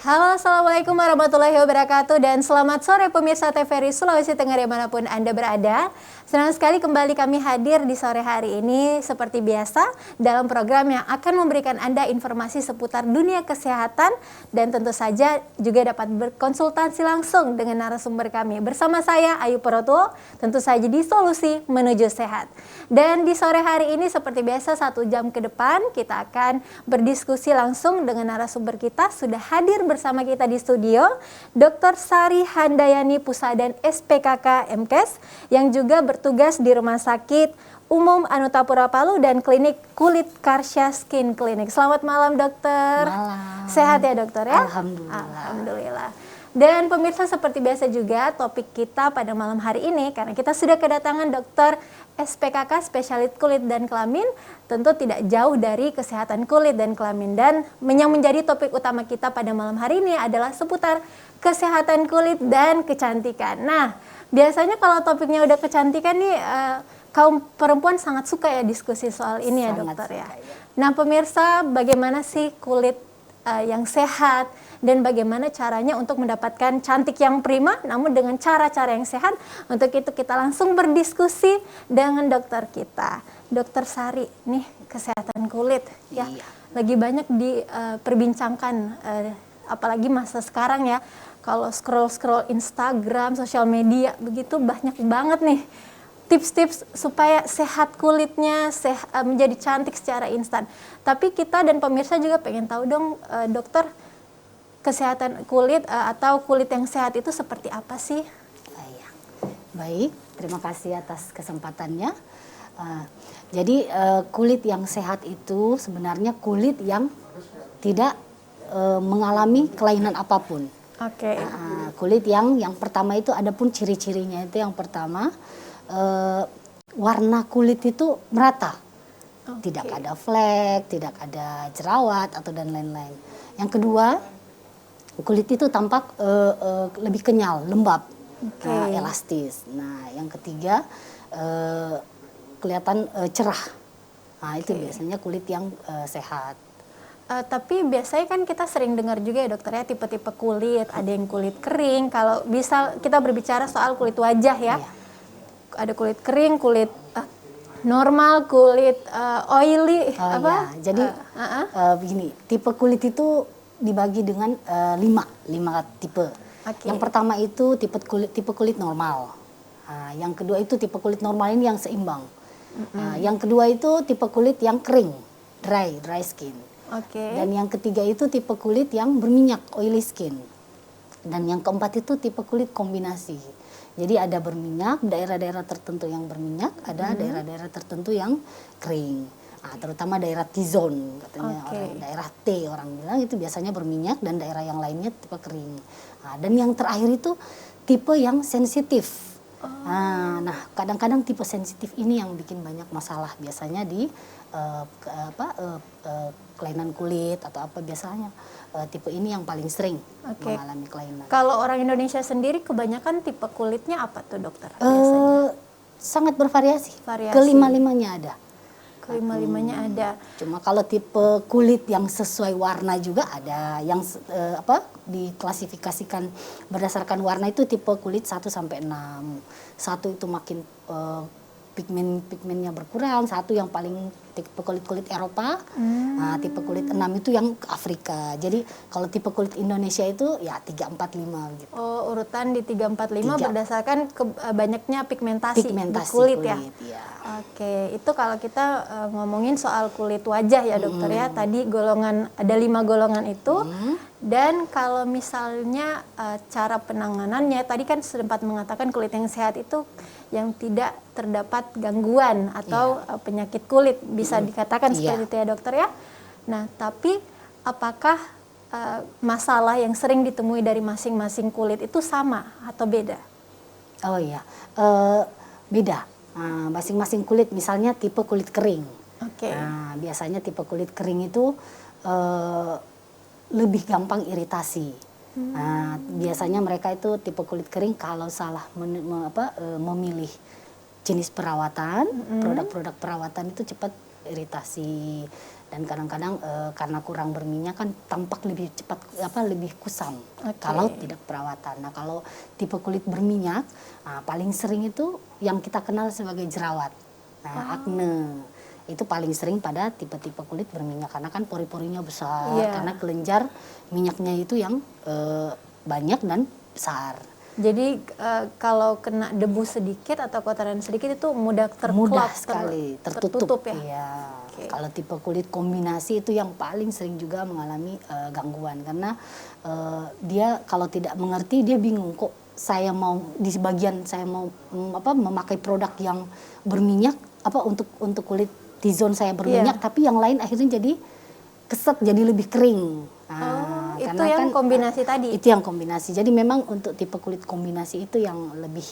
Halo, Assalamualaikum warahmatullahi wabarakatuh dan selamat sore pemirsa TVRI Sulawesi Tengah dimanapun Anda berada. Senang sekali kembali kami hadir di sore hari ini seperti biasa dalam program yang akan memberikan Anda informasi seputar dunia kesehatan dan tentu saja juga dapat berkonsultasi langsung dengan narasumber kami. Bersama saya Ayu Poroto, tentu saja di Solusi Menuju Sehat. Dan di sore hari ini seperti biasa 1 jam ke depan kita akan berdiskusi langsung dengan narasumber kita. Sudah hadir bersama kita di studio Dr. Sari Handayani Pusadan SPKK MKes yang juga bertugas di Rumah Sakit Umum Anutapura Palu dan Klinik Kulit Karsya Skin Clinic. Selamat malam dokter. Malam. Sehat ya dokter ya? Alhamdulillah. Alhamdulillah. Dan pemirsa seperti biasa juga topik kita pada malam hari ini karena kita sudah kedatangan dokter SPKK spesialis kulit dan kelamin, tentu tidak jauh dari kesehatan kulit dan kelamin. Dan yang menjadi topik utama kita pada malam hari ini adalah seputar kesehatan kulit dan kecantikan. Nah, biasanya kalau topiknya udah kecantikan nih, kaum perempuan sangat suka ya diskusi soal ini ya dokter ya. Nah pemirsa, bagaimana sih kulit yang sehat dan bagaimana caranya untuk mendapatkan cantik yang prima namun dengan cara-cara yang sehat. Untuk itu kita langsung berdiskusi dengan dokter kita, Dokter Sari. Nih kesehatan kulit ya lagi banyak diperbincangkan, apalagi masa sekarang ya. Kalau scroll Instagram, sosial media begitu banyak banget nih tips-tips supaya sehat kulitnya, menjadi cantik secara instan. Tapi kita dan pemirsa juga pengen tahu dong dokter, kesehatan kulit atau kulit yang sehat itu seperti apa sih? Baik, terima kasih atas kesempatannya. Jadi kulit yang sehat itu sebenarnya kulit yang tidak mengalami kelainan apapun. Oke. Kulit yang pertama itu ada pun ciri-cirinya itu yang pertama, warna kulit itu merata. Tidak ada flek, tidak ada jerawat atau dan lain-lain. Yang kedua, kulit itu tampak lebih kenyal, lembab, elastis. Nah, yang ketiga kelihatan cerah. Nah, itu biasanya kulit yang sehat. Tapi biasanya kan kita sering dengar juga ya dokter ya, tipe-tipe kulit, ada yang kulit kering. Kalau bisa kita berbicara soal kulit wajah ya. Ada kulit kering, kulit normal, kulit oily, Jadi begini, tipe kulit itu dibagi dengan 5 tipe. Yang pertama itu tipe kulit normal. Yang kedua itu tipe kulit normal ini yang seimbang. Yang kedua itu tipe kulit yang kering, dry skin. Dan yang ketiga itu tipe kulit yang berminyak, oily skin. Dan yang keempat itu tipe kulit kombinasi. Jadi ada berminyak, daerah-daerah tertentu yang berminyak, ada daerah-daerah tertentu yang kering. Terutama daerah T-zone, katanya daerah T orang bilang itu biasanya berminyak dan daerah yang lainnya tipe kering. Dan yang terakhir itu tipe yang sensitif. Nah, kadang-kadang tipe sensitif ini yang bikin banyak masalah biasanya di kelainan kulit atau apa biasanya. Tipe ini yang paling sering mengalami kelainan. Kalau orang Indonesia sendiri kebanyakan tipe kulitnya apa tuh dokter? Biasanya? Sangat bervariasi. Kelima-limanya ada. Kelima-limanya ada. Cuma kalau tipe kulit yang sesuai warna juga ada. Yang diklasifikasikan berdasarkan warna itu tipe kulit 1 sampai 6. 1 itu makin pigmennya berkurang, 1 yang paling tipe kulit Eropa, tipe kulit 6 itu yang Afrika. Jadi kalau tipe kulit Indonesia itu ya 3, 4, 5 gitu. Urutan di 3, 4, 5 berdasarkan banyaknya pigmentasi di kulit ya. Itu kalau kita ngomongin soal kulit wajah ya dokter ya. Tadi ada 5 golongan itu. Dan kalau misalnya cara penanganannya, tadi kan sempat mengatakan kulit yang sehat itu yang tidak terdapat gangguan atau penyakit kulit, bisa dikatakan seperti itu ya dokter ya. Nah, tapi apakah masalah yang sering ditemui dari masing-masing kulit itu sama atau beda? Beda. Masing-masing kulit, misalnya tipe kulit kering. Biasanya tipe kulit kering itu lebih gampang iritasi. Biasanya mereka itu tipe kulit kering kalau salah memilih jenis perawatan, produk-produk perawatan itu cepat iritasi. Dan kadang-kadang karena kurang berminyak kan tampak lebih cepat lebih kusam kalau tidak perawatan. Nah, kalau tipe kulit berminyak paling sering itu yang kita kenal sebagai jerawat. Nah, akne itu paling sering pada tipe-tipe kulit berminyak karena kan pori-porinya besar, karena kelenjar minyaknya itu yang banyak dan besar. Jadi kalau kena debu sedikit atau kotoran sedikit itu mudah mudah sekali tertutup ya. Iya. Okay. Kalau tipe kulit kombinasi itu yang paling sering juga mengalami gangguan karena dia kalau tidak mengerti dia bingung kok saya mau di bagian saya mau memakai produk yang berminyak untuk kulit T-zone saya berminyak tapi yang lain akhirnya jadi keset jadi lebih kering. Itu yang kombinasi tadi. Itu yang kombinasi. Jadi memang untuk tipe kulit kombinasi itu yang lebih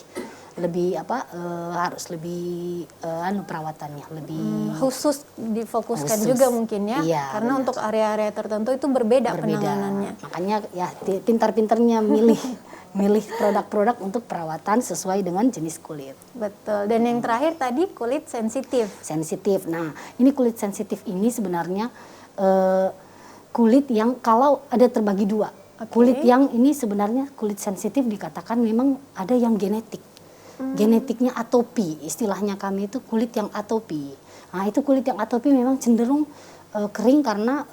harus lebih perawatannya lebih khusus difokuskan juga mungkin ya. Iya, karena untuk area-area tertentu itu berbeda penanganannya. Makanya ya pintar-pintarnya milih produk-produk untuk perawatan sesuai dengan jenis kulit. Betul. Dan yang terakhir tadi kulit sensitif. Sensitif. Nah, ini kulit sensitif ini sebenarnya kulit yang kalau ada terbagi dua. Kulit yang ini sebenarnya kulit sensitif dikatakan memang ada yang genetik. Genetiknya atopi, istilahnya kami itu kulit yang atopi. Nah, itu kulit yang atopi memang cenderung kering karena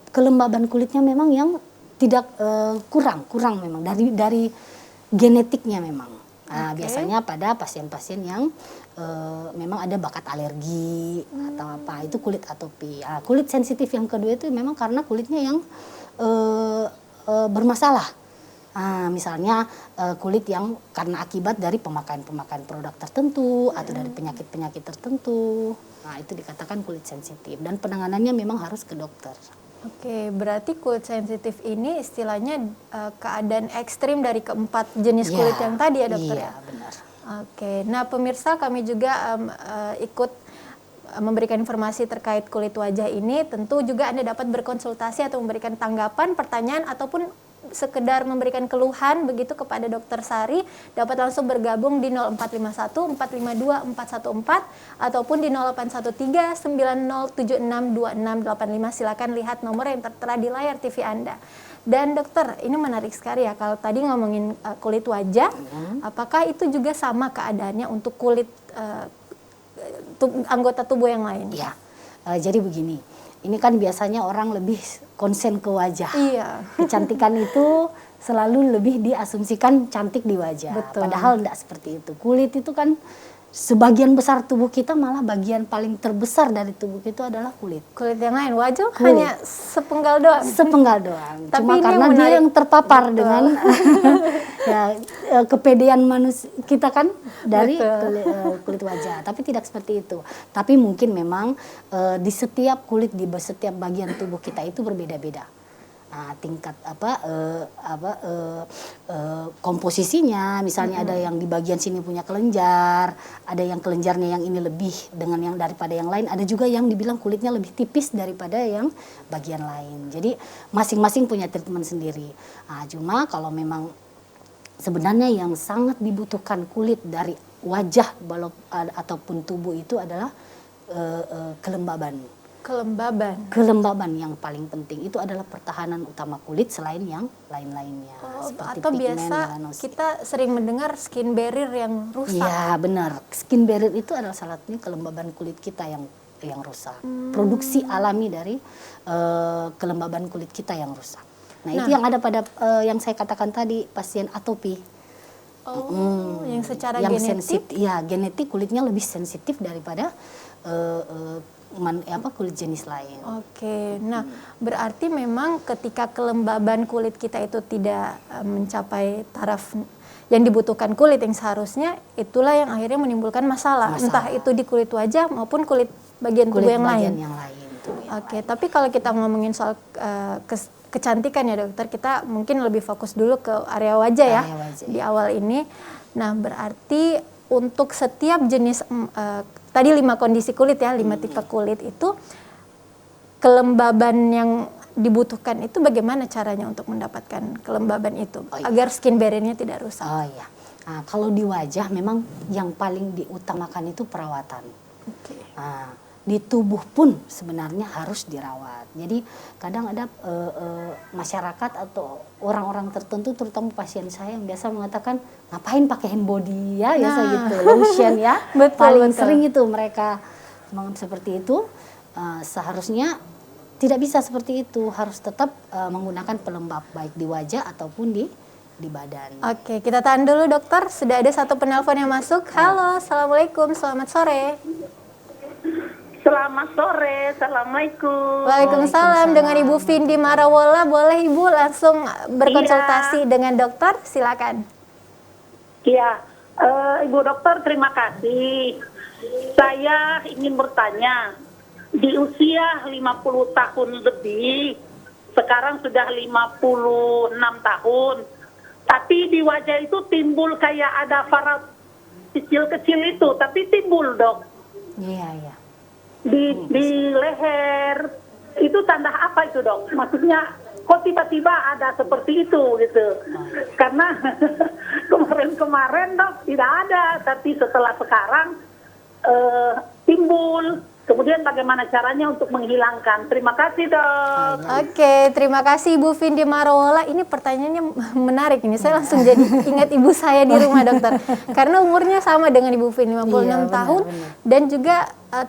kelembaban kulitnya memang yang tidak kurang memang dari genetiknya memang. Nah, biasanya pada pasien-pasien yang memang ada bakat alergi atau apa, itu kulit atopi. Nah, kulit sensitif yang kedua itu memang karena kulitnya yang bermasalah. Nah, misalnya kulit yang karena akibat dari pemakaian produk tertentu atau dari penyakit tertentu. Nah, itu dikatakan kulit sensitif dan penanganannya memang harus ke dokter. Oke, berarti kulit sensitif ini istilahnya keadaan ekstrim dari keempat jenis kulit yang tadi ya dokter? Iya, benar. Oke, nah pemirsa kami juga ikut memberikan informasi terkait kulit wajah ini. Tentu juga Anda dapat berkonsultasi atau memberikan tanggapan, pertanyaan, ataupun sekedar memberikan keluhan begitu kepada Dokter Sari, dapat langsung bergabung di 0451 452 414 ataupun di 0813 9076 2685. Silakan lihat nomor yang tertera di layar TV Anda. Dan dokter, ini menarik sekali ya, kalau tadi ngomongin kulit wajah, apakah itu juga sama keadaannya untuk kulit anggota tubuh yang lain? Ya, jadi begini, ini kan biasanya orang lebih konsen ke wajah. Iya. Kecantikan itu selalu lebih diasumsikan cantik di wajah. Betul. Padahal tidak seperti itu. Kulit itu kan sebagian besar tubuh kita, malah bagian paling terbesar dari tubuh kita adalah kulit. Kulit yang lain, wajah hanya sepenggal doang. Sepenggal doang. Tapi cuma karena dia yang terpapar dengan kepedean manusia kita kan dari kulit wajah. Tapi tidak seperti itu. Tapi mungkin memang di setiap kulit, di setiap bagian tubuh kita itu berbeda-beda. Tingkat komposisinya, misalnya ada yang di bagian sini punya kelenjar, ada yang kelenjarnya yang ini lebih dengan yang daripada yang lain, ada juga yang dibilang kulitnya lebih tipis daripada yang bagian lain. Jadi masing-masing punya treatment sendiri. Cuma kalau memang sebenarnya yang sangat dibutuhkan kulit dari wajah ataupun tubuh itu adalah kelembaban. Kelembaban yang paling penting itu adalah pertahanan utama kulit selain yang lain-lainnya. Seperti atau pigmen, biasa melanosit. kita sering mendengar skin barrier yang rusak. Iya benar, skin barrier itu adalah salah satunya kelembaban kulit kita yang rusak. Produksi alami dari kelembaban kulit kita yang rusak. Nah itu yang ada pada yang saya katakan tadi, pasien atopi. Yang secara yang genetik? Genetik kulitnya lebih sensitif daripada kulit jenis lain. Oke, nah berarti memang ketika kelembaban kulit kita itu tidak mencapai taraf yang dibutuhkan kulit yang seharusnya, itulah yang akhirnya menimbulkan masalah. Entah itu di kulit wajah maupun kulit bagian tubuh yang lain. Oke, tapi kalau kita ngomongin soal kecantikan ya dokter, kita mungkin lebih fokus dulu ke area wajah ya di awal ini. Nah berarti untuk setiap jenis tadi 5 kondisi kulit ya, 5 tipe kulit itu, kelembaban yang dibutuhkan itu bagaimana caranya untuk mendapatkan kelembaban itu agar skin barrier-nya tidak rusak? Kalau di wajah memang yang paling diutamakan itu perawatan. di tubuh pun sebenarnya harus dirawat. Jadi kadang ada masyarakat atau orang-orang tertentu, terutama pasien saya yang biasa mengatakan ngapain pakai hand body ya, biasa gitu, lotion ya. Paling sering itu mereka ngomong seperti itu. Seharusnya tidak bisa seperti itu, harus tetap menggunakan pelembab baik di wajah ataupun di badan. Oke, kita tahan dulu dokter. Sudah ada satu penelpon yang masuk. Halo, assalamualaikum, selamat sore. Selamat sore, assalamualaikum. Waalaikumsalam. Dengan Ibu Vindi Marawola, boleh Ibu langsung berkonsultasi dengan dokter? Silakan. Iya, Ibu dokter terima kasih. Saya ingin bertanya, di usia 50 tahun lebih, sekarang sudah 56 tahun, tapi di wajah itu timbul kayak ada farat kecil-kecil itu, tapi timbul dok. Iya, iya. Di leher, itu tanda apa itu dok? Maksudnya kok tiba-tiba ada seperti itu gitu. Karena kemarin-kemarin dok tidak ada, tapi setelah sekarang timbul. Kemudian bagaimana caranya untuk menghilangkan? Terima kasih dok. Oke, terima kasih Ibu Vindi Marawola. Ini pertanyaannya menarik ini. Saya langsung jadi ingat ibu saya di rumah dokter. Karena umurnya sama dengan Ibu Vindi, 56 tahun. Benar. Dan juga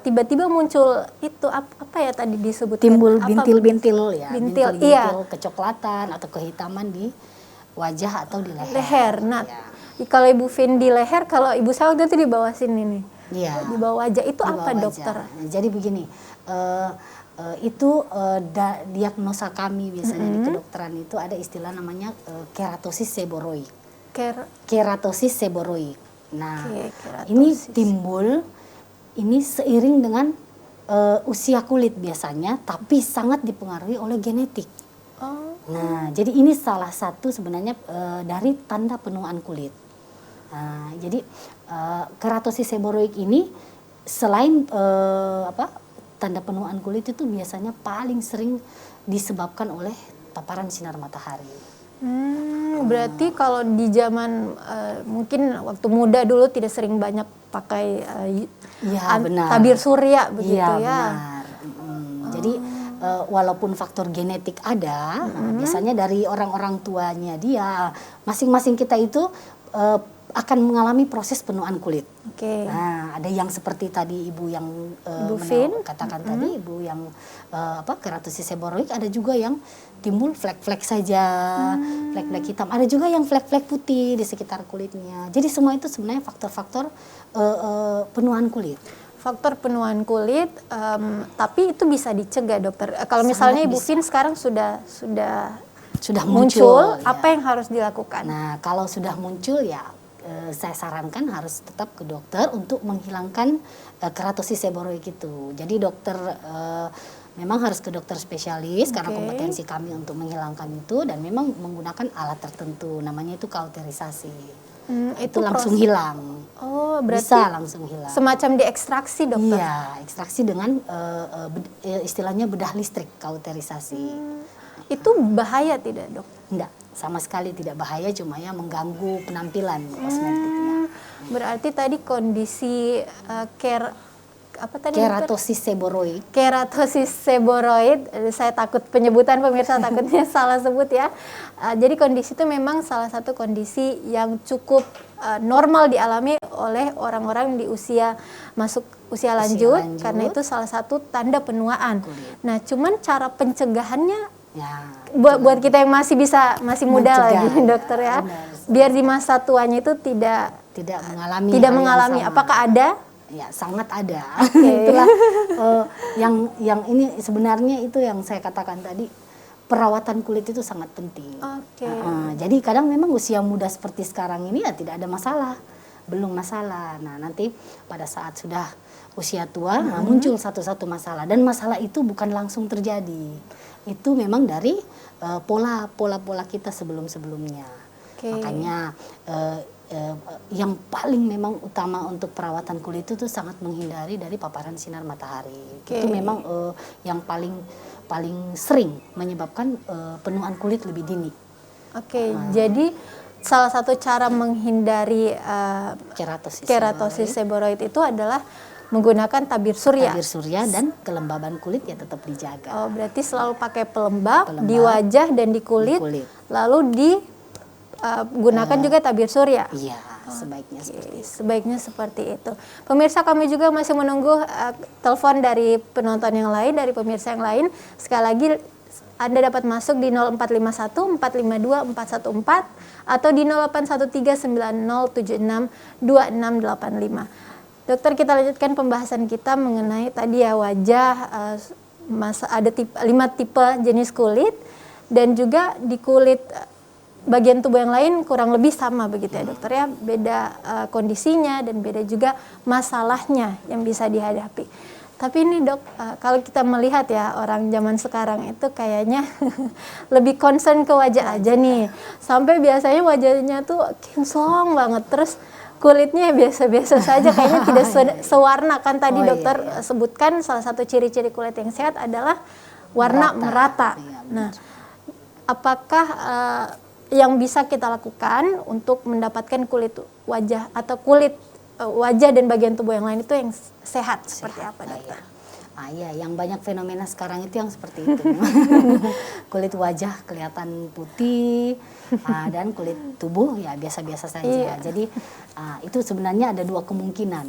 tiba-tiba muncul itu apa ya tadi disebut? Timbul bintil-bintil ya. Bintil, iya. Kecoklatan atau kehitaman di wajah atau di leher. Leher. Nah, Ya. kalau Ibu Vindi leher, kalau Ibu saya waktu itu di bawah sini nih. Iya. Di bawah wajah itu Di apa bawah dokter? wajah. Jadi begini, itu diagnosa kami biasanya di kedokteran itu ada istilah namanya keratosis seboroid. Keratosis seboroid. Nah, keratosis. ini timbul ini seiring dengan usia kulit biasanya, tapi sangat dipengaruhi oleh genetik. Oh. Nah, jadi ini salah satu sebenarnya dari tanda penuaan kulit. Nah, jadi keratosis seboroid ini selain tanda penuaan kulit itu biasanya paling sering disebabkan oleh paparan sinar matahari. Berarti kalau di zaman mungkin waktu muda dulu tidak sering banyak pakai tabir surya begitu ya. Benar. Jadi walaupun faktor genetik ada, biasanya dari orang-orang tuanya dia, masing-masing kita itu akan mengalami proses penuaan kulit. Oke. Nah, ada yang seperti tadi ibu yang katakan tadi, ibu yang keratosis seboroid, ada juga yang timbul flek-flek saja, flek-flek hitam. Ada juga yang flek-flek putih di sekitar kulitnya. Jadi semua itu sebenarnya faktor-faktor penuaan kulit. Faktor penuaan kulit, tapi itu bisa dicegah dokter. Kalau misalnya Ibu Vin sekarang sudah muncul, ya. Apa yang harus dilakukan? Nah, kalau sudah muncul ya saya sarankan harus tetap ke dokter untuk menghilangkan keratosis seboroid itu. Jadi dokter memang harus ke dokter spesialis karena kompetensi kami untuk menghilangkan itu, dan memang menggunakan alat tertentu, namanya itu kauterisasi. Itu langsung hilang. Oh, berarti bisa langsung hilang. Semacam diekstraksi dokter? Iya, ekstraksi dengan istilahnya bedah listrik, kauterisasi. Itu bahaya tidak dok? Enggak, sama sekali tidak bahaya, cuma ya mengganggu penampilan kosmetiknya. Berarti tadi kondisi keratosis seboroid. Keratosis seboroid, saya takut penyebutan pemirsa takutnya salah sebut ya. Jadi kondisi itu memang salah satu kondisi yang cukup normal dialami oleh orang-orang di masuk usia lanjut, karena itu salah satu tanda penuaan. Nah, cuman cara pencegahannya ya, buat kita yang masih muda lagi dokter ya, biar di masa tuanya itu tidak mengalami. Apakah ada? Ya, sangat ada. Itulah yang ini sebenarnya itu yang saya katakan tadi, perawatan kulit itu sangat penting. Jadi kadang memang usia muda seperti sekarang ini ya tidak ada masalah, belum masalah. Nah, nanti pada saat sudah usia tua muncul satu-satu masalah, dan masalah itu bukan langsung terjadi. Itu memang dari pola kita sebelum-sebelumnya. Makanya yang paling memang utama untuk perawatan kulit itu sangat menghindari dari paparan sinar matahari. Itu memang yang paling sering menyebabkan penuaan kulit lebih dini. Jadi salah satu cara menghindari keratosis seboroid itu adalah menggunakan tabir surya. Tabir surya dan kelembaban kulit ya tetap dijaga. Oh, berarti selalu pakai pelembab di wajah dan di kulit. Lalu digunakan juga tabir surya. Iya, sebaiknya seperti itu. Sebaiknya seperti itu. Pemirsa, kami juga masih menunggu telepon dari penonton yang lain, dari pemirsa yang lain. Sekali lagi Anda dapat masuk di 0451 452 414 atau di 0813 9076 2685. Dokter, kita lanjutkan pembahasan kita mengenai tadi ya wajah, ada 5 tipe jenis kulit, dan juga di kulit bagian tubuh yang lain kurang lebih sama begitu ya dokter ya, beda kondisinya dan beda juga masalahnya yang bisa dihadapi. Tapi ini dok, kalau kita melihat ya orang zaman sekarang itu kayaknya lebih concern ke wajah aja nih. Sampai biasanya wajahnya tuh kinclong banget, terus kulitnya biasa-biasa saja, kayaknya tidak sewarna. Kan tadi dokter sebutkan salah satu ciri-ciri kulit yang sehat adalah warna merata. Nah, apakah yang bisa kita lakukan untuk mendapatkan kulit wajah atau kulit wajah dan bagian tubuh yang lain itu yang sehat seperti apa dokter? Iya, yang banyak fenomena sekarang itu yang seperti itu. Kulit wajah kelihatan putih dan kulit tubuh ya biasa-biasa saja. Jadi itu sebenarnya ada 2 kemungkinan.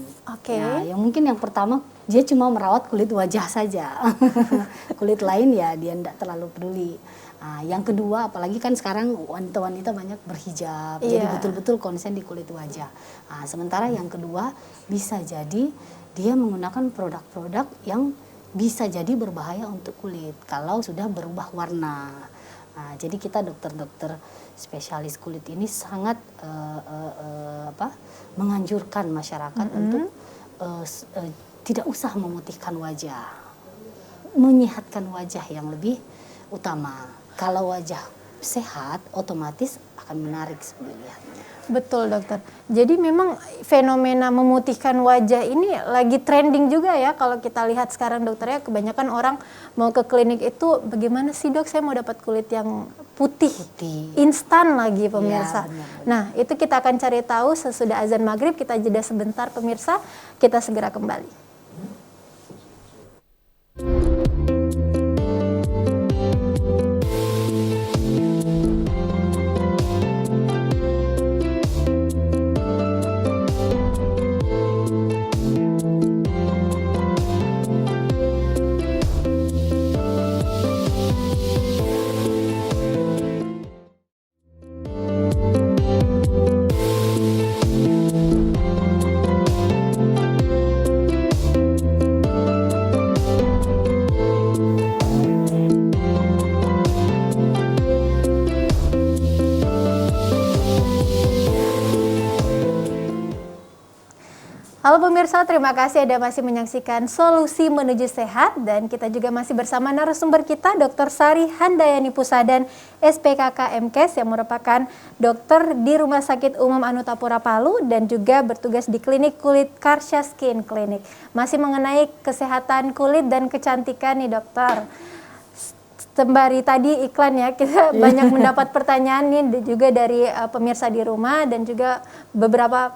Yang mungkin yang pertama dia cuma merawat kulit wajah saja. Kulit lain ya dia tidak terlalu peduli. Yang kedua, apalagi kan sekarang wanita-wanita banyak berhijab, jadi betul-betul konsen di kulit wajah. Sementara yang kedua bisa jadi dia menggunakan produk-produk yang bisa jadi berbahaya untuk kulit kalau sudah berubah warna. Jadi kita dokter-dokter spesialis kulit ini sangat menganjurkan masyarakat untuk tidak usah memutihkan wajah, menyehatkan wajah yang lebih utama. Kalau wajah sehat, otomatis akan menarik dilihatnya. Betul dokter. Jadi memang fenomena memutihkan wajah ini lagi trending juga ya. Kalau kita lihat sekarang dokter ya, kebanyakan orang mau ke klinik itu, bagaimana sih dok saya mau dapat kulit yang putih. Instan lagi pemirsa. Nah itu kita akan cari tahu sesudah azan maghrib. Kita jeda sebentar pemirsa, kita segera kembali. Halo pemirsa, terima kasih Anda masih menyaksikan Solusi Menuju Sehat, dan kita juga masih bersama narasumber kita Dr. Sari Handayani Pusadan, SPKK MKes, yang merupakan dokter di Rumah Sakit Umum Anu Tapura Palu dan juga bertugas di Klinik Kulit Karsha Skin Clinic. Masih mengenai kesehatan kulit dan kecantikan nih dokter. Sembari tadi iklan ya, kita banyak mendapat pertanyaan nih juga dari pemirsa di rumah dan juga beberapa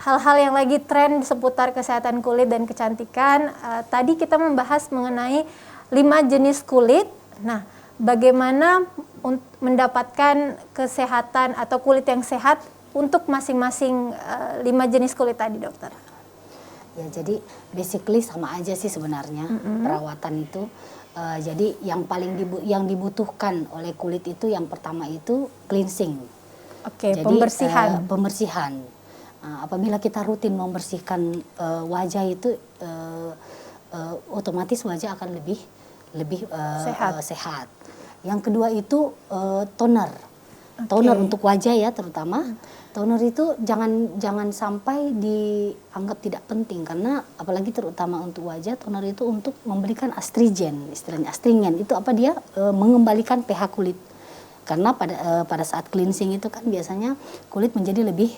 hal-hal yang lagi tren seputar kesehatan kulit dan kecantikan. Tadi kita membahas mengenai 5 jenis kulit. Nah, bagaimana mendapatkan kesehatan atau kulit yang sehat untuk masing-masing 5 jenis kulit tadi, dokter? Ya, jadi basically sama aja sih sebenarnya perawatan itu. Jadi yang paling yang dibutuhkan oleh kulit itu yang pertama itu cleansing. Jadi, pembersihan. Apabila kita rutin membersihkan wajah itu, otomatis wajah akan lebih sehat. Yang kedua itu toner. Toner untuk wajah ya terutama. Toner itu jangan sampai dianggap tidak penting, karena apalagi terutama untuk wajah, toner itu untuk memberikan astringen, istilahnya astringen itu apa, dia mengembalikan pH kulit. Karena pada saat cleansing itu kan biasanya kulit menjadi lebih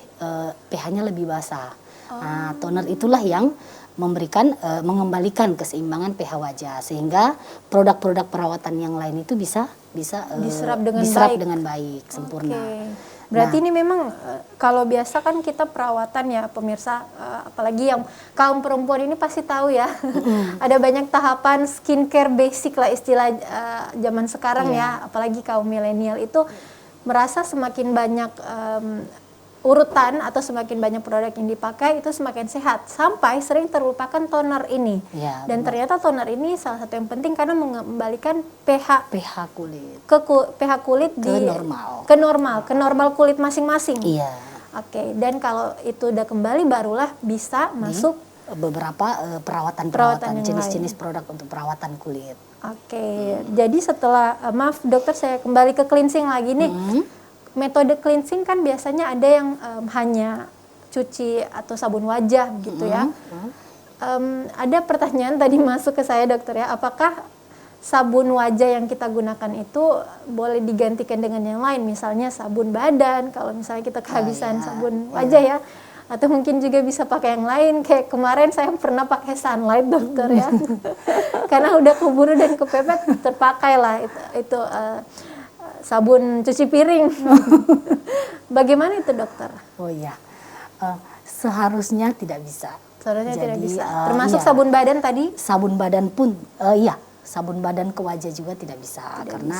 pH-nya lebih basah. Nah, toner itulah yang mengembalikan keseimbangan pH wajah, sehingga produk-produk perawatan yang lain itu bisa diserap dengan baik, sempurna. Berarti ini memang kalau biasa kan kita perawatan ya pemirsa, apalagi yang kaum perempuan ini pasti tahu ya. Ada banyak tahapan skincare basic lah istilah zaman sekarang ya, apalagi kaum milenial itu merasa semakin banyak urutan atau semakin banyak produk yang dipakai itu semakin sehat, sampai sering terlupakan toner ini. Ya, Dan ternyata toner ini salah satu yang penting karena mengembalikan pH kulit pH kulit ke ke normal kulit masing-masing. Iya. Oke, dan kalau itu udah kembali barulah bisa masuk beberapa Perawatan perawatan yang jenis-jenis produk untuk perawatan kulit. Oke, jadi setelah maaf dokter, saya kembali ke cleansing lagi nih. Metode cleansing kan biasanya ada yang hanya cuci atau sabun wajah gitu ya. Ada pertanyaan tadi masuk ke saya dokter ya, apakah sabun wajah yang kita gunakan itu boleh digantikan dengan yang lain, misalnya sabun badan kalau misalnya kita kehabisan sabun wajah ya, atau mungkin juga bisa pakai yang lain. Kayak kemarin saya pernah pakai Sunlight dokter ya, karena udah keburu dan kepepet terpakai lah itu sabun cuci piring. Bagaimana itu dokter? Oh iya, seharusnya tidak bisa. Seharusnya tidak Jadi, bisa. Termasuk sabun badan tadi? Sabun badan pun, iya, sabun badan ke wajah juga tidak bisa. Karena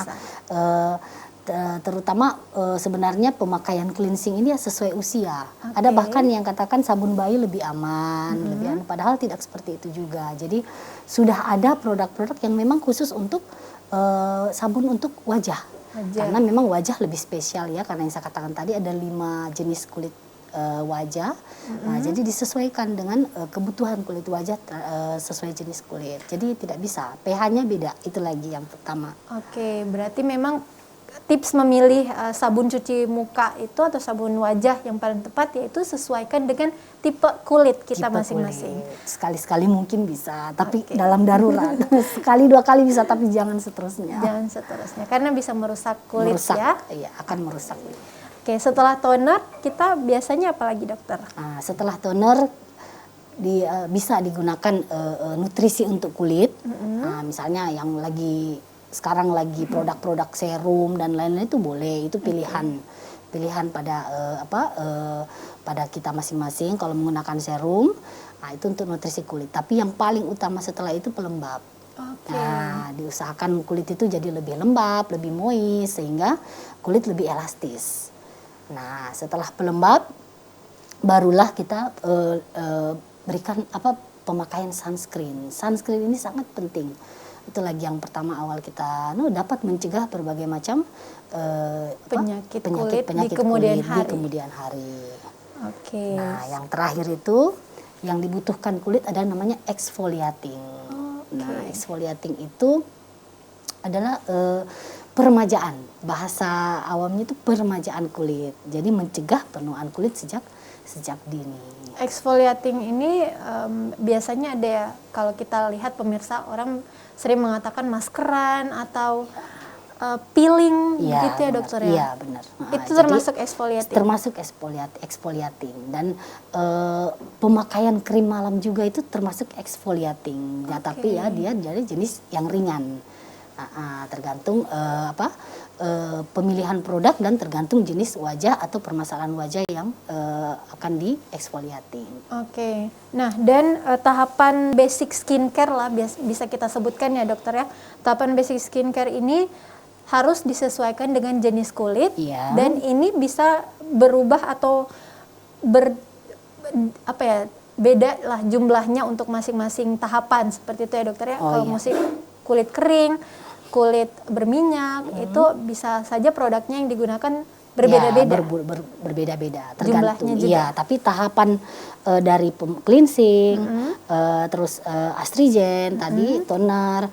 terutama sebenarnya pemakaian cleansing ini ya sesuai usia. Ada bahkan yang katakan sabun bayi lebih aman, lebih aman, padahal tidak seperti itu juga. Jadi sudah ada produk-produk yang memang khusus untuk sabun untuk wajah. Karena memang wajah lebih spesial ya, karena yang saya katakan tadi ada 5 jenis kulit wajah. Nah, jadi disesuaikan dengan kebutuhan kulit wajah sesuai jenis kulit. Jadi tidak bisa, pH-nya beda, itu lagi yang pertama. Oke, berarti memang tips memilih sabun cuci muka itu atau sabun wajah yang paling tepat yaitu sesuaikan dengan tipe kulit kita masing-masing. Sekali-sekali mungkin bisa, tapi dalam darurat. Sekali 2 kali bisa, tapi jangan seterusnya. Jangan seterusnya, karena bisa merusak kulit ya. Iya, akan merusak. Oke, setelah toner kita biasanya apa lagi dokter? Nah, setelah toner bisa digunakan nutrisi untuk kulit. Nah, misalnya yang sekarang lagi produk-produk serum dan lain-lain itu boleh, itu pilihan pada pada kita masing-masing. Kalau menggunakan serum, nah itu untuk nutrisi kulit. Tapi yang paling utama setelah itu pelembab. Nah, diusahakan kulit itu jadi lebih lembab, lebih moist sehingga kulit lebih elastis. Nah, setelah pelembab barulah kita berikan pemakaian sunscreen. Sunscreen ini sangat penting. Itu lagi yang pertama awal kita dapat mencegah berbagai macam penyakit kulit di kemudian hari. Oke. Nah, yang terakhir itu yang dibutuhkan kulit ada namanya exfoliating. Nah, exfoliating itu adalah peremajaan. Bahasa awamnya itu peremajaan kulit. Jadi mencegah penuaan kulit sejak dini. Exfoliating ini biasanya ada ya, kalau kita lihat pemirsa, orang sering mengatakan maskeran atau peeling gitu ya dokter ya? Iya benar. Itu termasuk exfoliating? Termasuk exfoliating. Dan pemakaian krim malam juga itu termasuk exfoliating. Ya, tapi ya dia dari jenis yang ringan. Tergantung pemilihan produk dan tergantung jenis wajah atau permasalahan wajah yang akan di exfoliating. Oke. Nah, dan tahapan basic skincare lah bisa kita sebutkan ya dokter ya. Tahapan basic skincare ini harus disesuaikan dengan jenis kulit dan ini bisa berubah atau beda lah jumlahnya untuk masing-masing tahapan seperti itu ya dokter ya. Kalau kulit kering, kulit berminyak, itu bisa saja produknya yang digunakan berbeda-beda. Berbeda-beda, tergantung. Iya, tapi tahapan dari cleansing, terus astringent tadi, toner,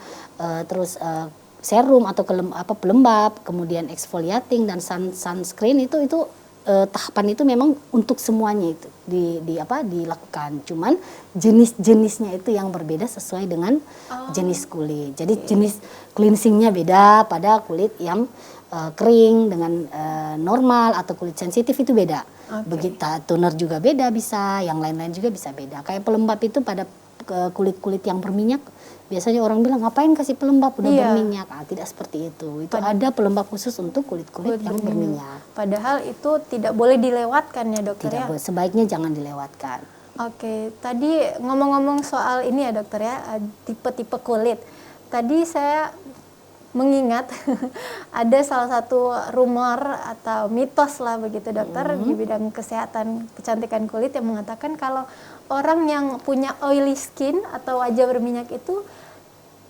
terus serum atau pelembab, kemudian exfoliating dan sunscreen itu tahapan itu memang untuk semuanya itu dilakukan. Cuman jenis-jenisnya itu yang berbeda sesuai dengan jenis kulit. Jadi jenis cleansingnya beda pada kulit yang kering dengan normal atau kulit sensitif itu beda. Begitu toner juga beda bisa, yang lain-lain juga bisa beda. Kayak pelembab itu pada kulit-kulit yang berminyak, biasanya orang bilang ngapain kasih pelembab udah berminyak. Tidak seperti itu. Itu ada pelembab khusus untuk kulit-kulit yang berminyak. Padahal itu tidak boleh dilewatkan ya dokter ya? Sebaiknya jangan dilewatkan. Oke, tadi ngomong-ngomong soal ini ya dokter ya, tipe-tipe kulit. Tadi saya mengingat ada salah satu rumor atau mitos lah begitu dokter di bidang kesehatan kecantikan kulit yang mengatakan kalau orang yang punya oily skin atau wajah berminyak itu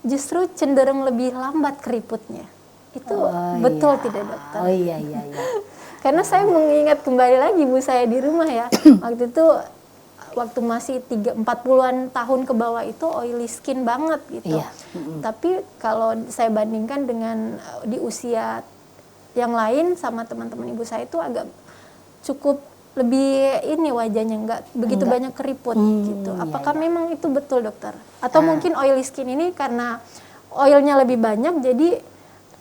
justru cenderung lebih lambat keriputnya. Itu betul tidak dokter? Oh iya. Karena saya mengingat kembali lagi ibu saya di rumah ya. Waktu itu waktu masih 40-an tahun ke bawah itu oily skin banget gitu. Tapi kalau saya bandingkan dengan di usia yang lain sama teman-teman ibu saya itu agak cukup lebih ini wajahnya nggak begitu banyak keriput gitu. Apakah memang itu betul dokter? Atau mungkin oily skin ini karena oilnya lebih banyak jadi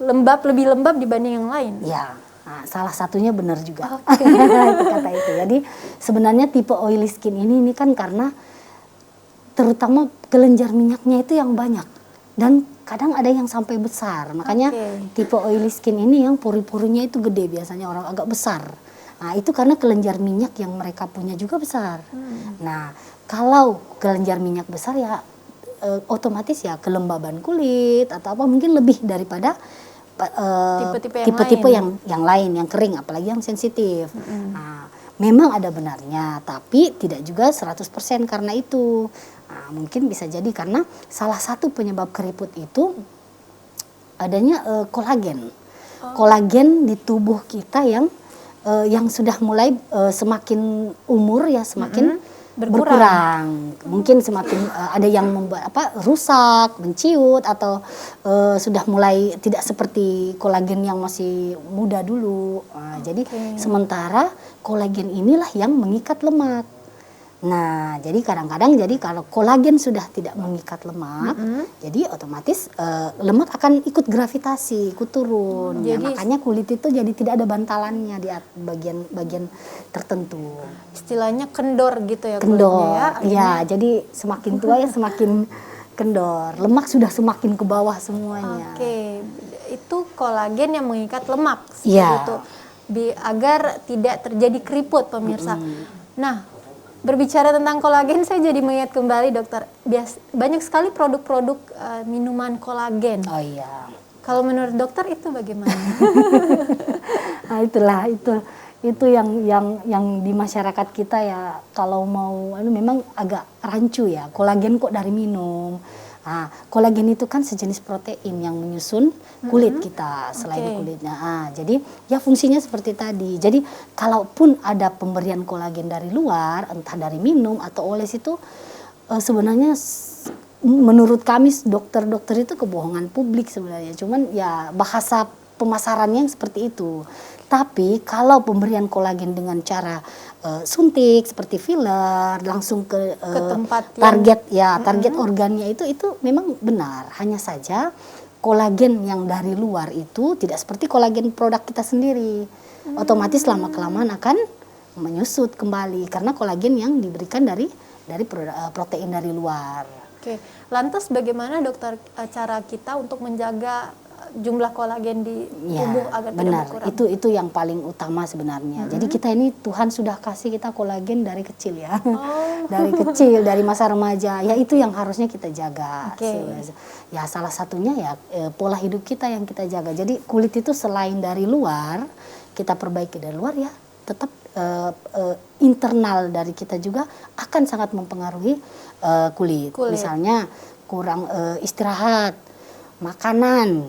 lebih lembab dibanding yang lain? Ya. Nah, salah satunya benar juga. Itu kata itu. Jadi sebenarnya tipe oily skin ini kan karena terutama kelenjar minyaknya itu yang banyak dan kadang ada yang sampai besar. Makanya tipe oily skin ini yang pori-porinya itu gede, biasanya orang agak besar. Nah, itu karena kelenjar minyak yang mereka punya juga besar. Nah, kalau kelenjar minyak besar ya otomatis ya kelembaban kulit atau apa mungkin lebih daripada tipe-tipe yang lain yang kering, apalagi yang sensitif. Nah, memang ada benarnya, tapi tidak juga 100% karena itu. Nah, mungkin bisa jadi karena salah satu penyebab keriput itu adanya kolagen. Kolagen di tubuh kita yang sudah mulai semakin umur ya semakin berkurang. Mungkin semakin ada yang rusak, menciut atau sudah mulai tidak seperti kolagen yang masih muda dulu. Jadi sementara kolagen inilah yang mengikat lemak. Nah, jadi kadang-kadang kalau kolagen sudah tidak mengikat lemak, jadi otomatis lemak akan ikut gravitasi, ikut turun. Ya, makanya kulit itu jadi tidak ada bantalannya di bagian tertentu. Istilahnya kendor gitu ya kulitnya ya. Iya, jadi semakin tua ya semakin kendor. Lemak sudah semakin ke bawah semuanya. Itu kolagen yang mengikat lemak seperti itu. Agar tidak terjadi keriput pemirsa. Nah, berbicara tentang kolagen, saya jadi mengingat kembali dokter, banyak sekali produk-produk minuman kolagen. Oh iya. Kalau menurut dokter itu bagaimana? Nah, itu yang di masyarakat kita ya kalau mau memang agak rancu ya. Kolagen kok dari minum. Nah, kolagen itu kan sejenis protein yang menyusun kulit kita selain kulitnya. Jadi ya fungsinya seperti tadi. Jadi kalaupun ada pemberian kolagen dari luar, entah dari minum atau oles itu sebenarnya menurut kami dokter-dokter itu kebohongan publik sebenarnya. Cuman ya bahasa pemasarannya yang seperti itu. Tapi kalau pemberian kolagen dengan cara suntik seperti filler langsung ke tempat target organnya itu memang benar. Hanya saja kolagen yang dari luar itu tidak seperti kolagen produk kita sendiri. Otomatis lama-kelamaan akan menyusut kembali karena kolagen yang diberikan dari protein dari luar. Lantas bagaimana dokter cara kita untuk menjaga jumlah kolagen di tubuh agar tidak berkurang? Itu yang paling utama sebenarnya. Jadi kita ini Tuhan sudah kasih kita kolagen dari kecil ya. Dari kecil, dari masa remaja. Ya itu yang harusnya kita jaga. Ya salah satunya ya pola hidup kita yang kita jaga. Jadi kulit itu selain dari luar, kita perbaiki dari luar ya, tetap internal dari kita juga akan sangat mempengaruhi kulit. Misalnya kurang istirahat, makanan,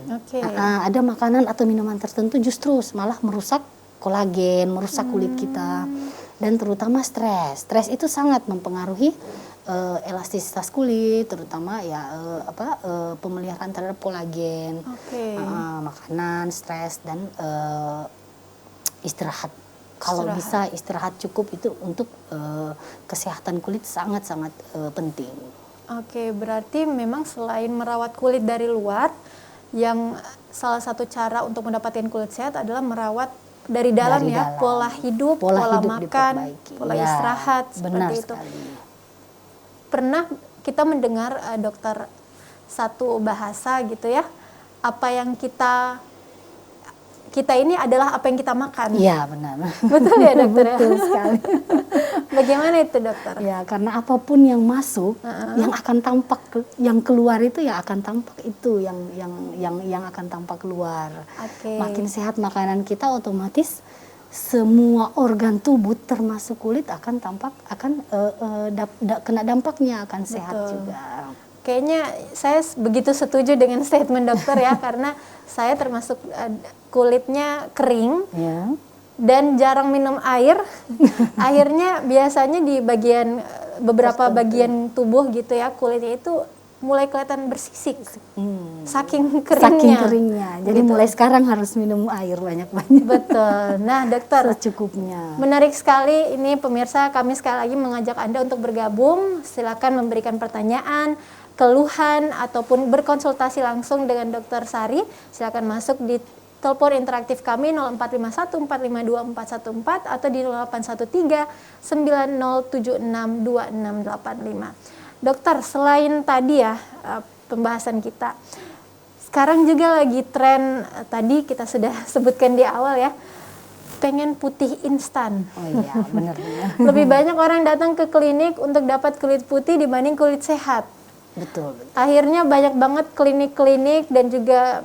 ada makanan atau minuman tertentu justru malah merusak kolagen, merusak kulit kita, dan terutama stres. Stres itu sangat mempengaruhi elastisitas kulit, terutama ya pemeliharaan terhadap kolagen, makanan, stres dan istirahat. Kalau bisa istirahat cukup itu untuk kesehatan kulit sangat-sangat penting. Berarti memang selain merawat kulit dari luar, yang salah satu cara untuk mendapatkan kulit sehat adalah merawat dari dalam ya, pola hidup, pola makan, pola istirahat seperti itu. Pernah kita mendengar dokter satu bahasa gitu ya, apa yang kita ini adalah apa yang kita makan. Iya, benar. Betul ya dokter ya? Betul sekali. Bagaimana itu dokter? Ya, karena apapun yang masuk, yang akan tampak, yang keluar itu ya akan tampak itu yang akan tampak keluar. Oke. Makin sehat makanan kita, otomatis semua organ tubuh termasuk kulit akan tampak, akan kena dampaknya, akan sehat juga. Kayaknya saya begitu setuju dengan statement dokter ya, karena saya termasuk kulitnya kering. Ya. Dan jarang minum air. Akhirnya biasanya di beberapa bagian tubuh gitu ya, kulitnya itu mulai kelihatan bersisik. Saking keringnya. Saking keringnya. Jadi gitu. Mulai sekarang harus minum air banyak-banyak. Betul. Nah, dokter, secukupnya. Menarik sekali ini pemirsa, kami sekali lagi mengajak Anda untuk bergabung. Silakan memberikan pertanyaan, keluhan ataupun berkonsultasi langsung dengan Dokter Sari. Silakan masuk di telepon interaktif kami 0451 452 414 atau di 0813 9076 2685. Dokter, selain tadi ya pembahasan kita, sekarang juga lagi tren, tadi kita sudah sebutkan di awal ya, pengen putih instan. Oh iya, benar-benar. Lebih banyak orang datang ke klinik untuk dapat kulit putih dibanding kulit sehat. Betul. Akhirnya banyak banget klinik-klinik dan juga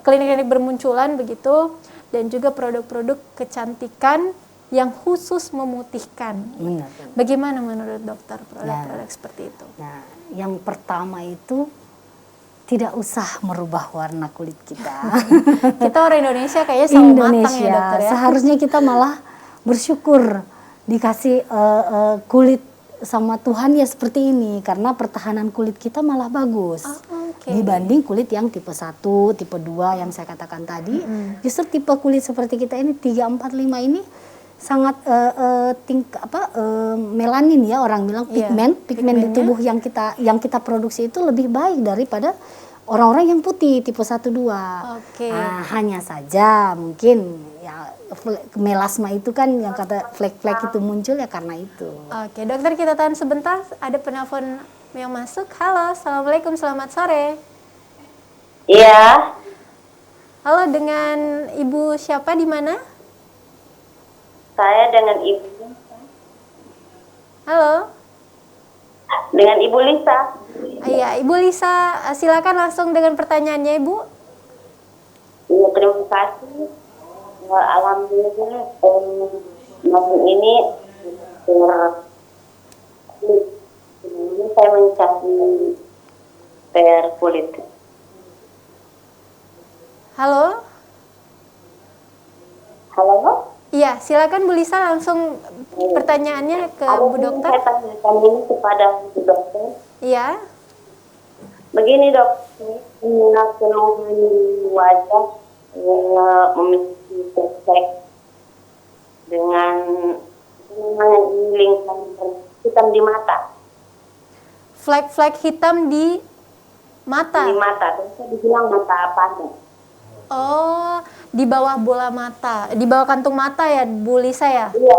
klinik-klinik bermunculan begitu, dan juga produk-produk kecantikan yang khusus memutihkan. Benar. Bagaimana menurut dokter produk-produk seperti itu? Nah, yang pertama itu tidak usah merubah warna kulit kita. Kita orang Indonesia kayaknya selalu matang ya dokter ya. Seharusnya kita malah bersyukur dikasih kulit sama Tuhan ya seperti ini, karena pertahanan kulit kita malah bagus. Dibanding kulit yang tipe 1, tipe 2 yang saya katakan tadi. Justru tipe kulit seperti kita ini 3, 4, 5 ini sangat melanin ya, orang bilang pigmen di tubuh yang kita produksi itu lebih baik daripada orang-orang yang putih tipe 1, 2. Nah, hanya saja mungkin ya melasma itu kan yang kata flek-flek itu muncul ya karena itu. Oke, dokter, kita tahan sebentar, ada penelpon yang masuk. Halo, assalamualaikum, selamat sore. Iya. Halo, dengan ibu siapa, di mana? Saya dengan ibu. Halo. Dengan Ibu Lisa. Iya, Ibu Lisa, silakan langsung dengan pertanyaannya, Ibu. Iya, terima kasih. Alhamdulillah, malam ini saya mencari kulit. Halo. Halo. Iya, silakan Bu Lisa langsung pertanyaannya ke Bu Dokter. Saya tanyakan ini kepada Bu Dokter. Iya. Begini dok, keluhan wajah memiliki flek dengan lingkaran hitam di mata. Flek-flek hitam di mata. Di mata, terus dibilang mata apa? Oh, di bawah bola mata, di bawah kantung mata ya, Bu Lisa ya? Iya.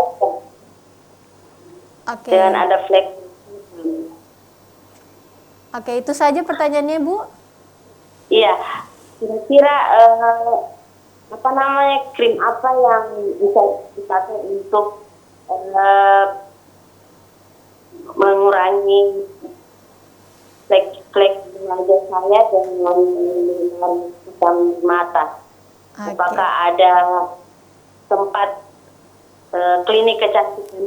Oke. Dan ada flek. Oke, itu saja pertanyaannya, Bu. Iya. Kira-kira krim apa yang bisa dipakai untuk mengurangi flek-flek di wajah saya dengan hitam di mata? Apakah ada tempat klinik kecantikan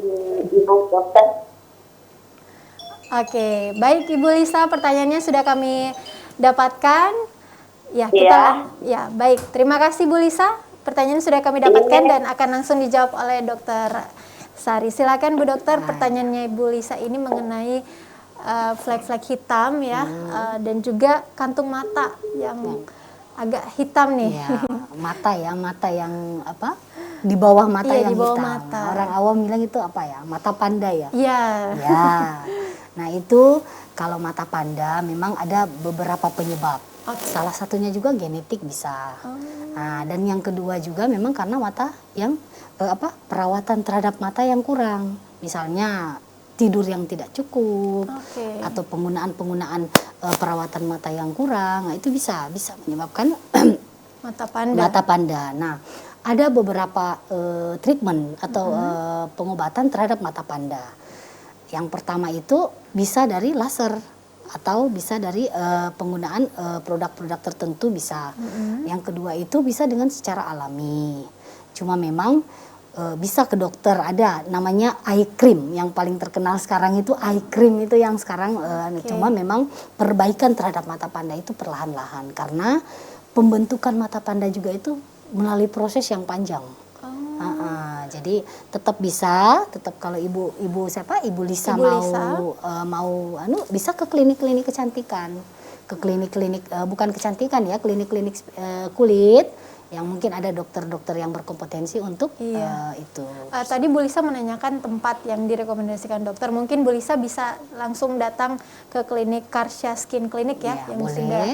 Ibu Dokter? Oke, baik Ibu Lisa, pertanyaannya sudah kami dapatkan. Ya, kita ya baik. Terima kasih Bu Lisa. Pertanyaan sudah kami dapatkan dan akan langsung dijawab oleh Dokter Sari. Silakan Bu Dokter, pertanyaannya Ibu Lisa ini mengenai flek-flek hitam ya, dan juga kantung mata yang agak hitam nih. Ya, mata yang apa? Di bawah mata yang di bawah hitam. mata. Orang awam bilang itu apa ya? Mata panda ya? Iya. Ya. Nah, itu kalau mata panda memang ada beberapa penyebab. Salah satunya juga genetik bisa. Nah, dan yang kedua juga memang karena mata yang perawatan terhadap mata yang kurang. Misalnya tidur yang tidak cukup, Oke. atau penggunaan perawatan mata yang kurang. Nah, itu bisa menyebabkan Mata panda. mata panda. Nah, ada beberapa treatment atau pengobatan terhadap mata panda. Yang pertama itu bisa dari laser atau bisa dari penggunaan produk-produk tertentu bisa. Yang kedua itu bisa dengan secara alami. Cuma memang bisa ke dokter, ada namanya eye cream yang paling terkenal sekarang itu eye cream itu yang sekarang cuma memang perbaikan terhadap mata panda itu perlahan-lahan karena pembentukan mata panda juga itu melalui proses yang panjang. Jadi tetap kalau ibu Lisa mau bisa ke klinik-klinik kecantikan, ke klinik-klinik bukan kecantikan ya, klinik-klinik kulit yang mungkin ada dokter-dokter yang berkompetensi untuk itu. Tadi Bu Lisa menanyakan tempat yang direkomendasikan dokter. Mungkin Bu Lisa bisa langsung datang ke klinik Karsya Skin Clinic ya, yang boleh. sudah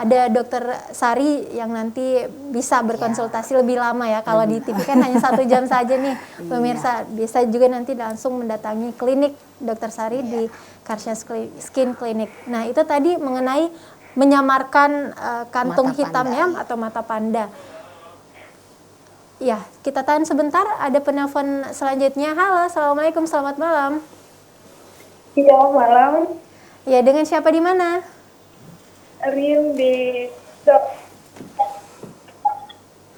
ada dokter Sari yang nanti bisa berkonsultasi lebih lama ya. Kalau di TV kan hanya 1 jam saja nih, pemirsa. Bisa juga nanti langsung mendatangi klinik dokter Sari di Karsya Skin Clinic. Nah, itu tadi mengenai menyamarkan kantung Mata hitam panda, ya atau mata panda. Ya, kita tahan sebentar. Ada penelpon selanjutnya. Halo, assalamualaikum, selamat malam. Iya, malam. Ya, dengan siapa di mana? Rin di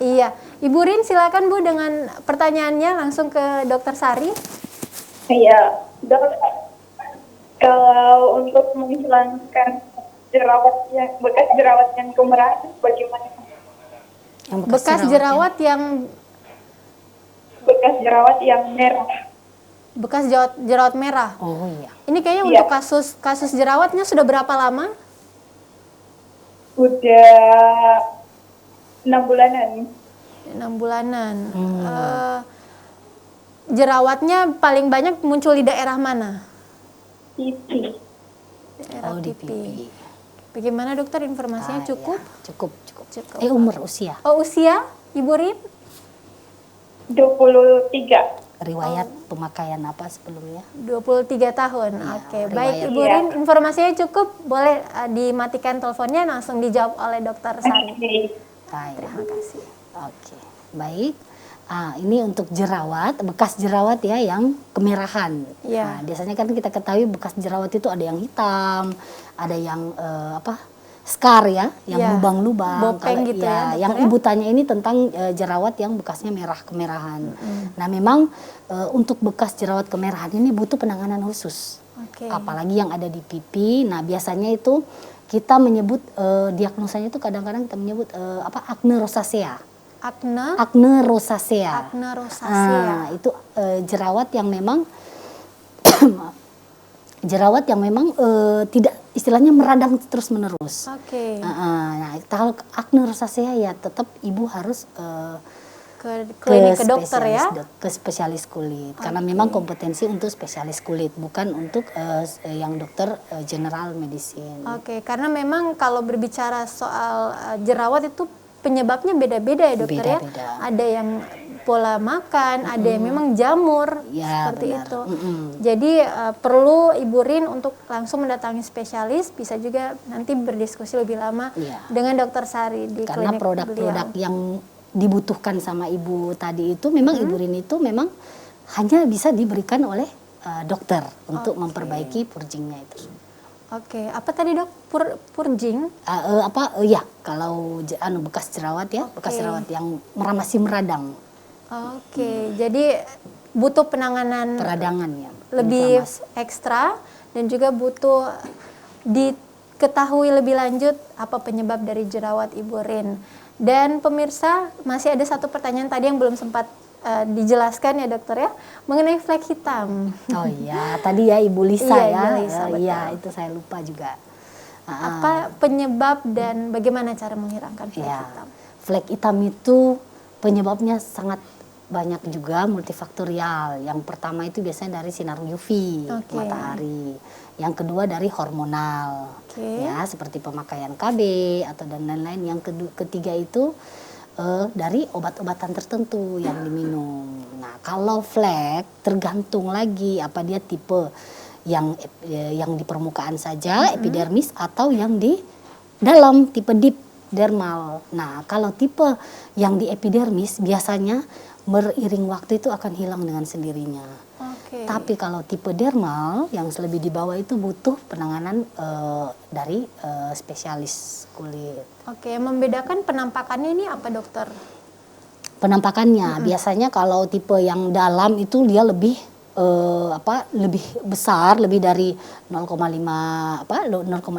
Iya, Ibu Rin, silakan Bu dengan pertanyaannya langsung ke Dokter Sari. Iya, Dok. Kalau untuk menghilangkan bekas jerawat yang kemerahan bagaimana? Bekas jerawat yang Bekas jerawat yang merah. bekas jerawat merah. Oh iya. Ini kayaknya Iya. untuk kasus jerawatnya sudah berapa lama? Udah 6 bulanan. 6 bulanan. Jerawatnya paling banyak muncul di daerah mana? Pipi. Daerah di pipi. Bagaimana dokter, informasinya cukup? Ya, cukup. Cukup. Umur usia. Oh, usia Ibu Rin? 23. Riwayat pemakaian apa sebelumnya? 23 tahun. Iya, Oke, riwayat. baik Ibu Rin, informasinya cukup. Boleh dimatikan teleponnya, langsung dijawab oleh Dokter Sari. Terima kasih. Oke, baik. Ini untuk jerawat, bekas jerawat ya yang kemerahan. Iya. Biasanya kan kita ketahui bekas jerawat itu ada yang hitam, ada yang scar ya, yang Iya. lubang-lubang. Bopeng gitu ya, dokter yang ya? ibu tanya ini tentang jerawat yang bekasnya merah kemerahan. Nah, memang untuk bekas jerawat kemerahan ini butuh penanganan khusus. Oke. Apalagi yang ada di pipi. Nah, biasanya itu kita menyebut diagnosanya itu kadang-kadang kita menyebut acne rosacea. Acne rosacea. Acne rosacea. Itu jerawat yang memang tidak, istilahnya meradang terus menerus. Oke. Nah, kalau acne rosacea ya tetap ibu harus Ke klinik ke dokter ya. ke spesialis kulit, karena memang kompetensi untuk spesialis kulit, bukan untuk yang dokter general medicine. Oke, karena memang kalau berbicara soal jerawat itu penyebabnya beda-beda ya dokter ya. Beda-beda. Ada yang pola makan, ada yang memang jamur, Ya, seperti benar. itu. Jadi perlu Ibu Rin untuk langsung mendatangi spesialis, bisa juga nanti berdiskusi lebih lama Ya. dengan Dokter Sari di Karena klinik produk-produk beliau. yang dibutuhkan sama ibu tadi itu memang Ibu Rin itu memang hanya bisa diberikan oleh dokter untuk memperbaiki purgingnya itu. Oke, apa tadi dok? Purging? Ya, kalau bekas jerawat ya, bekas jerawat yang masih meradang, Oke, jadi butuh penanganan peradangan ya. lebih inflamasi. ekstra dan juga butuh diketahui lebih lanjut apa penyebab dari jerawat Ibu Rin. Dan pemirsa, masih ada satu pertanyaan tadi yang belum sempat dijelaskan ya dokter ya, mengenai flek hitam. Oh iya, tadi ya Ibu Lisa Iya, ya. Ibu Lisa, Iya, betul. itu saya lupa juga. Apa penyebab dan bagaimana cara menghilangkan flek Ya, hitam? flek hitam itu penyebabnya sangat banyak juga, multifaktorial. Yang pertama itu biasanya dari sinar UV, Oke. matahari. Yang kedua dari hormonal, Oke. ya seperti pemakaian KB atau dan lain-lain. Yang ketiga itu dari obat-obatan tertentu yang diminum. Nah, kalau flek tergantung lagi apa dia tipe yang di permukaan saja epidermis atau yang di dalam tipe deep dermal. Nah, kalau tipe yang di epidermis biasanya beriring waktu itu akan hilang dengan sendirinya. Tapi kalau tipe dermal yang lebih di bawah itu butuh penanganan dari spesialis kulit. Oke, yang membedakan penampakannya ini apa dokter? Penampakannya biasanya kalau tipe yang dalam itu dia lebih lebih besar, lebih dari 0,5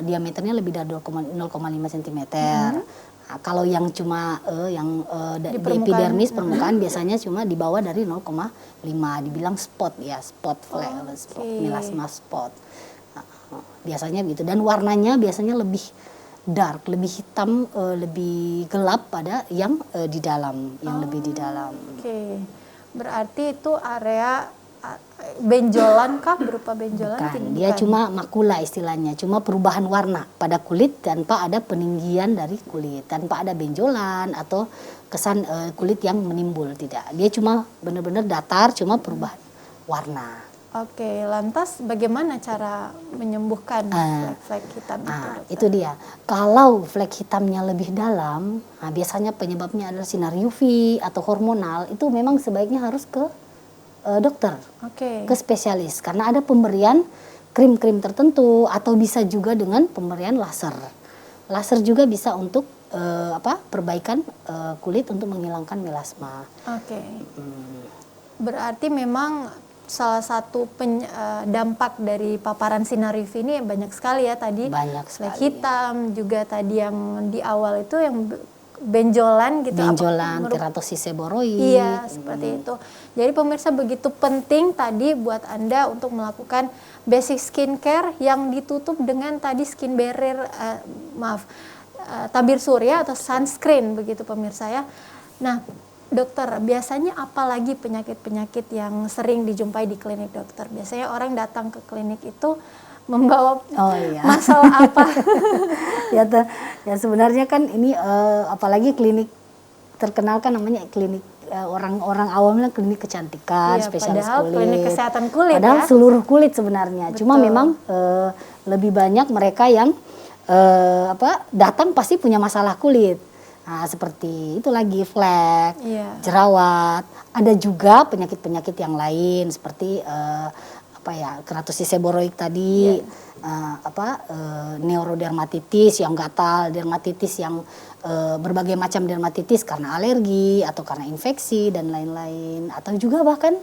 diameternya lebih dari 0,5 cm. Nah, kalau yang cuma di epidermis permukaan biasanya cuma di bawah dari 0,5, dibilang spot ya, spot flek, spot, melasma spot. Nah, biasanya gitu, dan warnanya biasanya lebih dark, lebih hitam, lebih gelap pada yang di dalam, yang lebih di dalam. Oke. Berarti itu area benjolan kah, berupa benjolan? Bukan, dia cuma makula istilahnya, cuma perubahan warna pada kulit tanpa ada peninggian dari kulit, tanpa ada benjolan atau kesan kulit yang menimbul, tidak. Dia cuma benar-benar datar, cuma perubahan warna. Oke, lantas bagaimana cara menyembuhkan flek hitam itu, dokter? Itu dia. Kalau flek hitamnya lebih dalam, biasanya penyebabnya adalah sinar UV atau hormonal, itu memang sebaiknya harus ke dokter, ke spesialis, karena ada pemberian krim-krim tertentu atau bisa juga dengan pemberian laser. Laser juga bisa untuk perbaikan kulit untuk menghilangkan melasma. Berarti memang salah satu dampak dari paparan sinar UV ini banyak sekali ya tadi. Banyak sekali. Flek hitam juga tadi yang di awal itu yang benjolan gitu, keratosis seboroid. Iya, seperti itu. Jadi pemirsa, begitu penting tadi buat Anda untuk melakukan basic skincare yang ditutup dengan tadi skin barrier, tabir surya atau sunscreen begitu pemirsa ya. Nah, dokter, biasanya apalagi penyakit-penyakit yang sering dijumpai di klinik dokter? Biasanya orang datang ke klinik itu membawa masalah apa? ya sebenarnya kan ini apalagi klinik terkenal kan namanya klinik orang-orang awamnya klinik kecantikan, spesialis kulit. Klinik kesehatan kulit. Padahal seluruh kulit sebenarnya. Betul. Cuma memang lebih banyak mereka yang datang pasti punya masalah kulit. Nah, seperti itu lagi flek, jerawat. Ada juga penyakit-penyakit yang lain seperti keratosis seboroid tadi, neurodermatitis yang gatal, dermatitis yang berbagai macam dermatitis karena alergi atau karena infeksi dan lain-lain, atau juga bahkan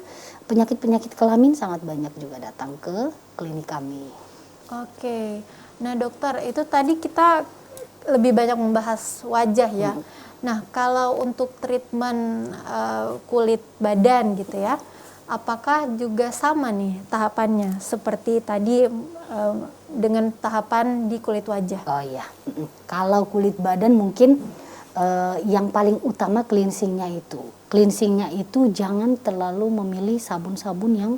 penyakit-penyakit kelamin sangat banyak juga datang ke klinik kami. Oke, nah dokter, itu tadi kita lebih banyak membahas wajah ya. Nah, kalau untuk treatment kulit badan gitu ya, apakah juga sama nih tahapannya seperti tadi dengan tahapan di kulit wajah? Oh iya, kalau kulit badan mungkin yang paling utama cleansingnya itu. Cleansingnya itu jangan terlalu memilih sabun-sabun yang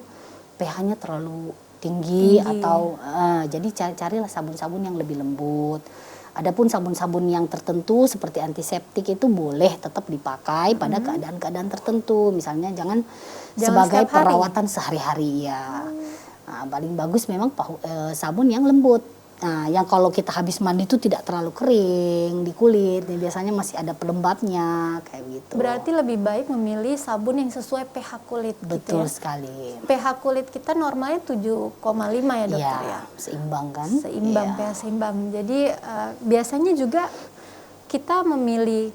pH-nya terlalu tinggi. Atau jadi carilah sabun-sabun yang lebih lembut. Adapun sabun-sabun yang tertentu seperti antiseptik itu boleh tetap dipakai pada keadaan-keadaan tertentu. Misalnya jangan sebagai perawatan sehari-hari ya. Nah, paling bagus memang sabun yang lembut. Nah, yang kalau kita habis mandi itu tidak terlalu kering di kulit. Biasanya masih ada pelembabnya kayak gitu. Berarti lebih baik memilih sabun yang sesuai pH kulit. Betul gitu ya? Sekali. pH kulit kita normalnya 7,5 ya dokter ya? Seimbang kan? Seimbang, pH seimbang. Jadi biasanya juga kita memilih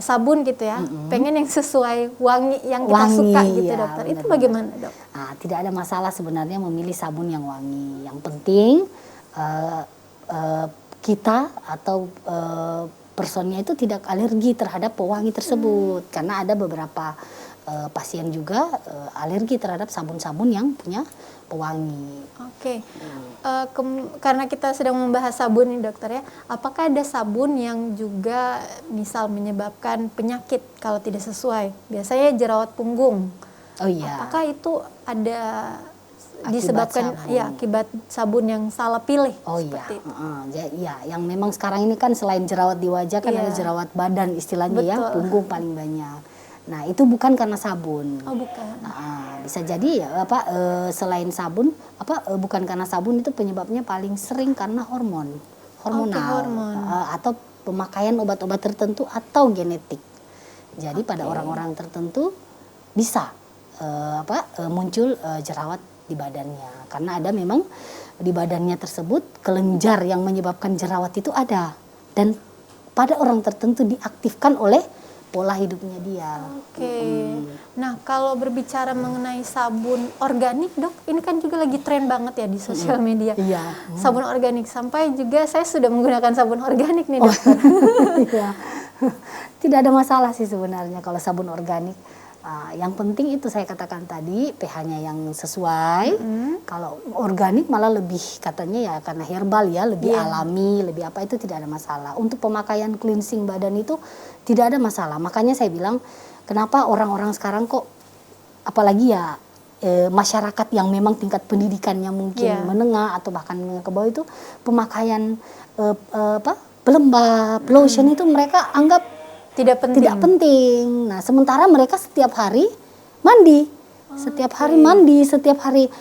sabun gitu ya, pengen yang sesuai wangi yang kita suka gitu dokter. Itu bagaimana dok? Nah, tidak ada masalah sebenarnya memilih sabun yang wangi. Yang penting kita atau personnya itu tidak alergi terhadap pewangi tersebut. Karena ada beberapa pasien juga alergi terhadap sabun-sabun yang punya pewangi. Oke. Karena kita sedang membahas sabun nih dokter ya, apakah ada sabun yang juga misal menyebabkan penyakit kalau tidak sesuai? Biasanya jerawat punggung. Oh iya. Apakah itu ada disebabkan sabun. ya akibat sabun yang salah pilih. Oh iya, seperti itu. ya, yang memang sekarang ini kan selain jerawat di wajah kan Iya. ada jerawat badan istilahnya ya, Betul. punggung paling banyak. Nah itu bukan karena sabun. Oh bukan. Bisa jadi ya selain sabun bukan karena sabun, itu penyebabnya paling sering karena hormonal hormon. atau pemakaian obat-obat tertentu atau genetik. Jadi pada orang-orang tertentu bisa muncul jerawat di badannya, karena ada memang di badannya tersebut kelenjar yang menyebabkan jerawat itu ada, dan pada orang tertentu diaktifkan oleh pola hidupnya dia. Oke. Nah, kalau berbicara mengenai sabun organik, Dok, ini kan juga lagi tren banget ya di sosial media. Iya. Sabun organik, sampai juga saya sudah menggunakan sabun organik nih, Dokter. Iya. Tidak ada masalah sih sebenarnya kalau sabun organik. Yang penting itu saya katakan tadi pH-nya yang sesuai. Kalau organik malah lebih katanya ya karena herbal ya, lebih alami, lebih apa, itu tidak ada masalah. Untuk pemakaian cleansing badan itu tidak ada masalah. Makanya saya bilang kenapa orang-orang sekarang kok apalagi ya masyarakat yang memang tingkat pendidikannya mungkin menengah atau bahkan menengah ke bawah itu pemakaian pelembab, lotion itu mereka anggap Tidak penting. tidak penting. Nah, sementara mereka setiap hari mandi. Setiap hari mandi, setiap hari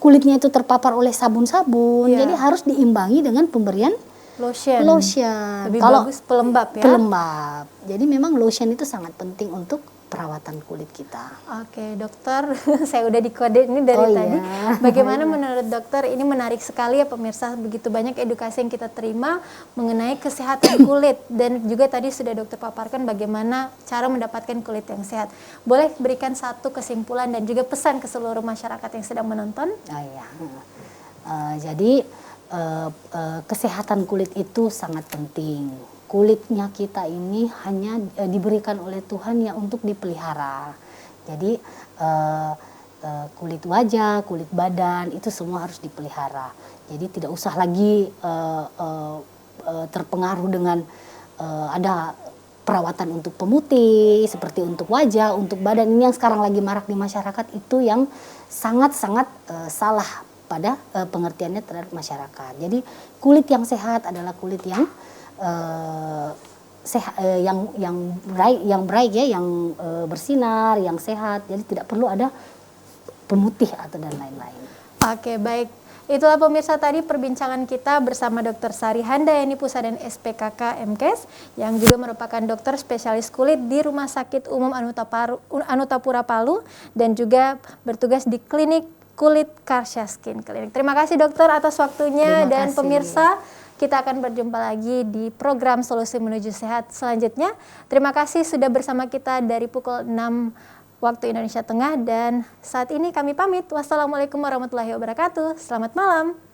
kulitnya itu terpapar oleh sabun-sabun. Iya. Jadi harus diimbangi dengan pemberian Lotion. lotion. Lebih Kalau bagus pelembab ya. pelembab. Jadi memang lotion itu sangat penting untuk perawatan kulit kita. Oke, Dokter, saya udah dikode ini dari tadi. Iya. Bagaimana menurut Dokter, ini menarik sekali ya pemirsa, begitu banyak edukasi yang kita terima mengenai kesehatan kulit, dan juga tadi sudah Dokter paparkan bagaimana cara mendapatkan kulit yang sehat. Boleh berikan satu kesimpulan dan juga pesan ke seluruh masyarakat yang sedang menonton? Jadi kesehatan kulit itu sangat penting. Kulitnya kita ini hanya diberikan oleh Tuhan ya untuk dipelihara. Jadi kulit wajah, kulit badan itu semua harus dipelihara. Jadi tidak usah lagi terpengaruh dengan ada perawatan untuk pemutih, seperti untuk wajah, untuk badan. Ini yang sekarang lagi marak di masyarakat, itu yang sangat-sangat salah pada pengertiannya terhadap masyarakat. Jadi kulit yang sehat adalah kulit yang yang bright ya, yang bersinar, yang sehat. Jadi tidak perlu ada pemutih atau dan lain-lain. Oke, baik. Itulah pemirsa tadi perbincangan kita bersama Dr. Sari Handayani Pusat dan SPKK MKes, yang juga merupakan dokter spesialis kulit di Rumah Sakit Umum Anutapura Palu, dan juga bertugas di klinik kulit Karsya Skin Clinic. Terima kasih dokter atas waktunya. Terima dan kasih. Pemirsa, kita akan berjumpa lagi di program Solusi Menuju Sehat selanjutnya. Terima kasih sudah bersama kita dari pukul 6 waktu Indonesia Tengah, dan saat ini kami pamit. Wassalamualaikum warahmatullahi wabarakatuh. Selamat malam.